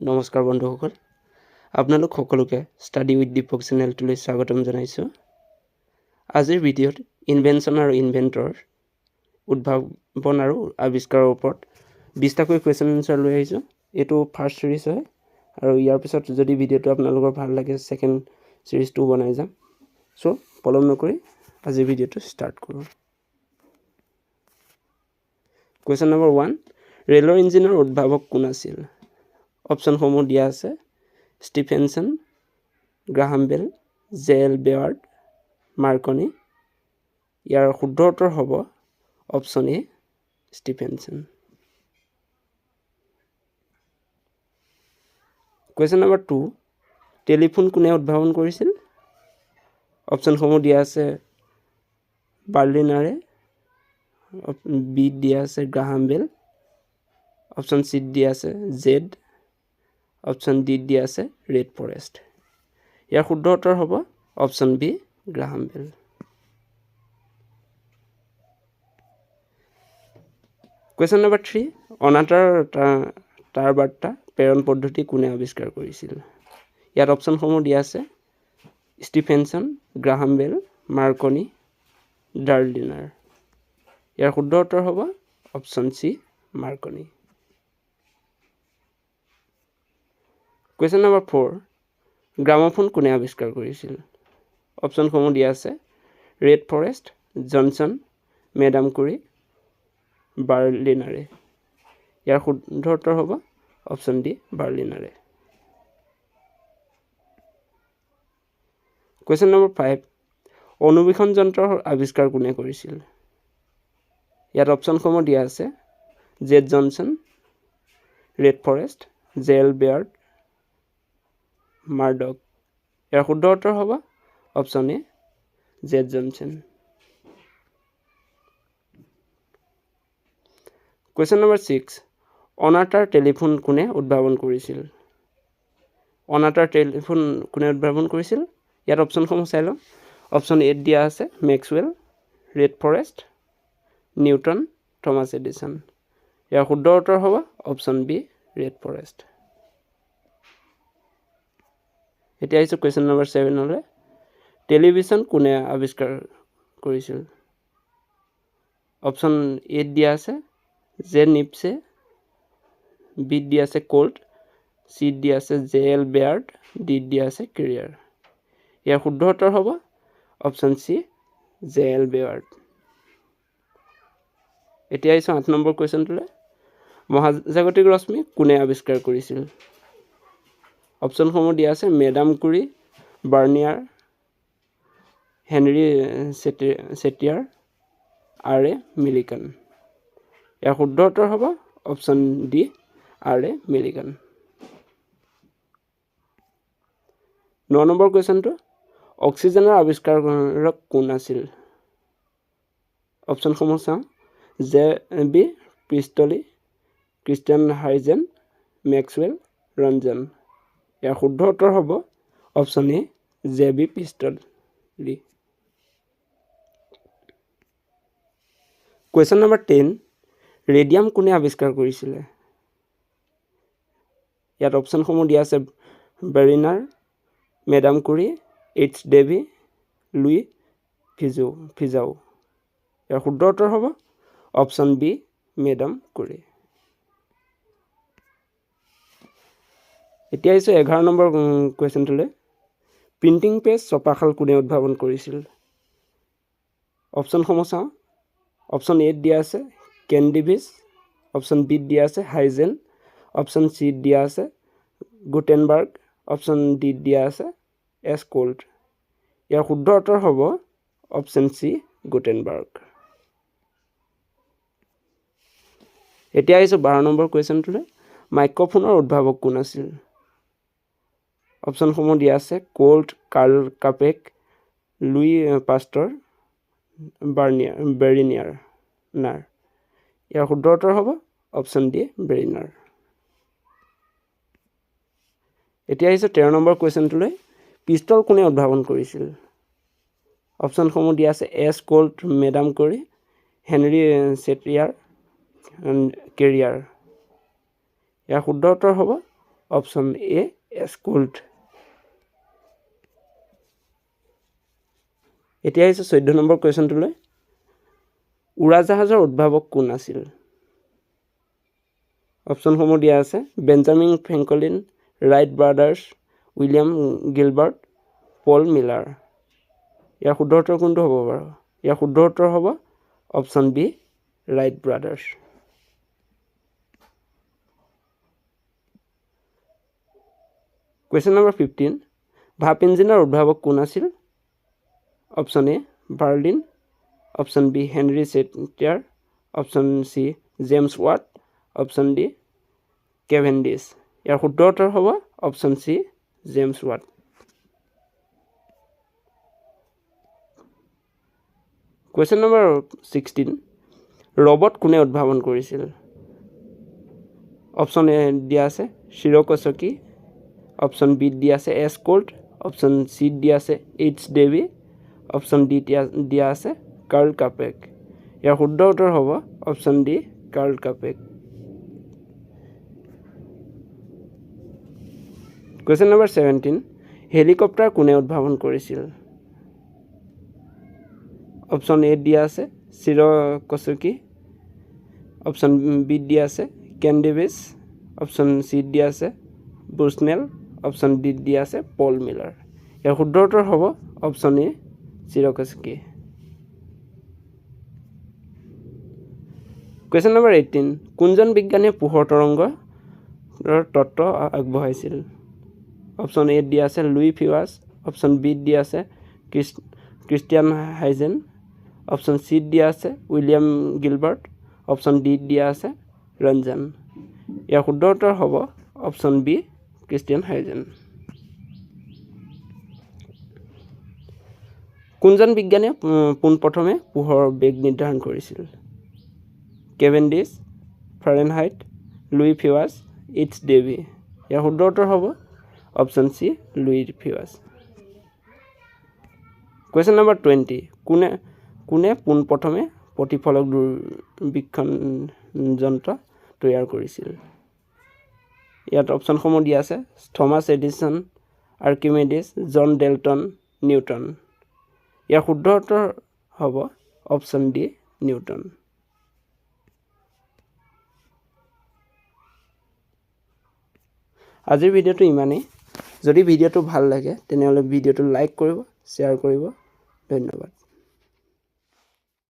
নমস্কাৰ বন্ধুসকল, আপোনালোক সকলোকে ষ্টাডি উইথ দীপক চেনেলটোলৈ স্বাগতম জনাইছোঁ। আজিৰ ভিডিঅ'ত ইনভেনশ্যন আৰু ইনভেণ্টৰ উদ্ভাৱন আৰু আৱিষ্কাৰৰ ওপৰত 20টাকৈ কুৱেশ্যন এনচাৰ লৈ আহিছোঁ। এইটো ফাৰ্ষ্ট ছিৰিজ হয় আৰু ইয়াৰ পিছত যদি ভিডিঅ'টো আপোনালোকৰ ভাল লাগে ছেকেণ্ড ছিৰিজটো বনাই যাম। চ' পলম নকৰি আজিৰ ভিডিঅ'টো ষ্টাৰ্ট কৰোঁ। কুৱেশ্যন নম্বৰ 1, ৰেলৰ ইঞ্জিনৰ উদ্ভাৱক কোন আছিল? অপশ্যনসমূহ দিয়া আছে: ষ্টিফেনচন, গ্ৰাহাম বেল, জে.এল. বেয়াৰ্ড, মাৰ্কনি। ইয়াৰ শুদ্ধ উত্তৰ হ'ব option A, Stephenson. Question number 2, telephone কোনে উদ্ভাৱন কৰিছিল? অপশ্যনসমূহ দিয়া আছে: বাৰ্লিনাৰে, বি দিয়া আছে গ্ৰাহাম বেল, অপশ্যন চি দিয়া আছে জেড, অপশ্যন ডি দিয়া আছে ৰেড ফৰেষ্ট। ইয়াৰ শুদ্ধ উত্তৰ হ'ব অপশ্যন বি, গ্ৰাহাম বেল। কুৱেশ্যন নম্বৰ 3, অনাতাঁৰ তাঁৰ বাৰ্তা প্ৰেৰণ পদ্ধতি কোনে আৱিষ্কাৰ কৰিছিল? ইয়াত অপশ্যনসমূহ দিয়া আছে: ষ্টিফেনচন, গ্ৰাহাম বেল, মাৰ্কনি, ডাৰ্লিনাৰ। ইয়াৰ শুদ্ধ উত্তৰ হ'ব option C, Marconi. Question number 4, gramophone কোনে আৱিষ্কাৰ কৰিছিল? অপশ্যনসমূহ দিয়া আছে: ৰেড ফৰেষ্ট, জনচন, মেডাম কুৰি, বাৰ্লিনাৰে। ইয়াৰ শুদ্ধ উত্তৰ হ'ব অপশ্যন ডি, বাৰ্লিনাৰে। কুৱেশ্যন নম্বৰ 5, অনুবীক্ষণ যন্ত্ৰৰ আৱিষ্কাৰ কোনে কৰিছিল? ইয়াত অপশ্যনসমূহ দিয়া আছে: Z Janssen, Red Forest, J L. Baird, Murdoch. ইয়াৰ শুদ্ধ উত্তৰ হ'ব option A, Z Janssen. Question number 6, অনাতাঁৰ টেলিফোন কোনে উদ্ভাৱন কৰিছিল? অনাতাঁৰ টেলিফোন কোনে উদ্ভাৱন কৰিছিল? ইয়াত অপশ্যনসমূহ চাই লওঁ। অপশ্যন এত দিয়া আছে Maxwell, Red Forest, Newton, Thomas Edison. ইয়াৰ শুদ্ধ উত্তৰ হ'ব অপশ্যন বি, ৰেড ফৰেষ্ট। এতিয়া আহিছোঁ কুৱেশ্যন নম্বৰ 7লৈ। টেলিভিছন কোনে আৱিষ্কাৰ কৰিছিল? অপশ্যন এত দিয়া আছে জে নিপছে, বিত দিয়া আছে কোল্ট, চিত দিয়া আছে জে.এল. বেয়াৰ্ড, ডিত দিয়া আছে কেৰিয়াৰ। ইয়াৰ শুদ্ধ উত্তৰ হ'ব অপশ্যন চি, জে.এল. বেয়াৰ্ড। এতিয়া আহিছোঁ 8 নম্বৰ কুৱেশ্যনটোলৈ। মহাজাগতিক ৰশ্মি কোনে আৱিষ্কাৰ কৰিছিল? অপশ্যনসমূহ দিয়া আছে: madam Curie, Berliner, Henry Chatelier, R A Millikan. ইয়াৰ শুদ্ধ উত্তৰ হ'ব option D, R A Millikan. 9 number কুৱেশ্যনটো, অক্সিজেনৰ আৱিষ্কাৰক কোন আছিল? অপশ্যনসমূহ চাওঁ: J B Priestley, Christian Huygens, Maxwell, Roentgen. ইয়াৰ শুদ্ধ উত্তৰ হ'ব option A, J B Priestley. Question number 10, radium কোনে আৱিষ্কাৰ কৰিছিলে? ইয়াত অপশ্যনসমূহ দিয়া আছে: Berliner, madam Curie, H Davy, Louis Fizeau. ইয়াৰ শুদ্ধ উত্তৰ হ'ব অপশ্যন বি, মেডাম কুৰি। এতিয়া আহিছোঁ 11 নম্বৰ কুৱেশ্যনটোলৈ। প্ৰিণ্টিং প্ৰেছ ছপাশাল কোনে উদ্ভাৱন কৰিছিল? অপশ্যনসমূহ চাওঁ। অপশ্যন এত দিয়া আছে কেণ্ডিভিছ, অপশ্যন বিত দিয়া আছে হাইজেন, অপশ্যন চিত দিয়া আছে গুটেনবাৰ্গ, অপশ্যন ডিত দিয়া আছে এছ কোল্ট। ইয়াৰ শুদ্ধ উত্তৰ হ'ব অপশ্যন চি, গুটেনবাৰ্গ। এতিয়া আহিছোঁ 12 নম্বৰ কুৱেশ্যনটোলৈ। মাইক্ৰফোনৰ উদ্ভাৱক কোন আছিল? অপশ্যনসমূহ দিয়া আছে: কোল্ট, কাৰ্ল কাপেক, লুই পাষ্টৰ, বেৰিনিয়াৰ। ইয়াৰ শুদ্ধ উত্তৰ হ'ব অপশ্যন ডি, বেৰিনাৰ। এতিয়া আহিছোঁ 13 নম্বৰ কুৱেশ্যনটোলৈ। পিষ্টল কোনে উদ্ভাৱন কৰিছিল? অপশ্যনসমূহ দিয়া আছে: এছ কোল্ট, মেডাম কুৰি, হেনৰি চেটিয়াৰ, কেৰিয়াৰ। ইয়াৰ শুদ্ধ উত্তৰ হ'ব অপশ্যন এ এস্কুল্ট। এতিয়া আহিছে 14 নম্বৰ কুৱেশ্যনটোলৈ। উৰাজাহাজৰ উদ্ভাৱক কোন আছিল? অপশ্যনসমূহ দিয়া আছে Benjamin Franklin, Wright brothers, William Gilbert, Paul Miller. ইয়াৰ শুদ্ধ উত্তৰ কোনটো হ'ব বাৰু? ইয়াৰ শুদ্ধ উত্তৰ হ'ব option B Wright brothers. Question number 15 ভাপ ইঞ্জিনৰ উদ্ভাৱক কোন আছিল? Option A Berlin, option B Henry Chatelier, option C James Watt, option D Cavendish. ইয়াৰ শুদ্ধ উত্তৰ হ'ব option C James Watt. Question number 16 robot কোনে উদ্ভাৱন কৰিছিল? অপশ্যন এ দিয়া আছে চিৰকচকি, অপশ্যন বি দিয়া আছে এস্কুল্ট, অপশ্যন চি দিয়া আছে এইচ ডেভি, অপশ্যন ডি দিয়া আছে কাৰ্ল কাপেক। ইয়াৰ শুদ্ধ উত্তৰ হ'ব option D Karl Capek. Question number 17 helicopter কোনে উদ্ভাৱন কৰিছিল? অপশ্যন এ দিয়া আছে চিৰকচকি, অপশ্যন বি দিয়া আছে কেন ডেভিছ, অপশ্যন চি দিয়া আছে বুছনেল, অপশ্যন ডি দিয়া আছে পল মিলাৰ। ইয়াৰ শুদ্ধ উত্তৰ হ'ব অপশ্যন এ চিৰকচকি। কুৱেশ্যন নম্বৰ 18 কোনজন বিজ্ঞানীয়ে পোহৰ তৰংগৰ তত্ত্ব আগবঢ়াইছিল? অপশ্যন এ দিয়া আছে লুই ফিৱাছ, অপশ্যন বি দিয়া আছে ক্ৰিষ্টিয়ান হাইজেন, অপশ্যন চি দিয়া আছে উইলিয়াম গিলবাৰ্ট, অপশ্যন ডি দিয়া আছে ৰঞ্জন। ইয়াৰ শুদ্ধ উত্তৰ হ'ব অপশ্যন বি ক্ৰিষ্টিয়ান হাইজেন। কোনজন বিজ্ঞানীয়ে পোনপ্ৰথমে পোহৰৰ বেগ নিৰ্ধাৰণ কৰিছিল? Cavendish, Fahrenheit, Louis Fizeau, H Davy. ইয়াৰ শুদ্ধ উত্তৰ হ'ব option C Louis Fizeau. Question number 20 কোনে পোনপ্ৰথমে প্ৰতিফলক দূৰবীক্ষণ যন্ত্ৰ তৈয়াৰ কৰিছিল? ইয়াত অপশ্যনসমূহ দিয়া আছে থমাছ এডিছন, আৰ্কিমেডিছ, জন ডেল্টন, নিউটন। ইয়াৰ শুদ্ধ উত্তৰ হ'ব অপশ্যন ডি নিউটন। আজিৰ ভিডিঅ'টো ইমানেই। যদি ভিডিঅ'টো ভাল লাগে তেনেহ'লে ভিডিঅ'টো লাইক কৰিব, শ্বেয়াৰ কৰিব। ধন্যবাদ।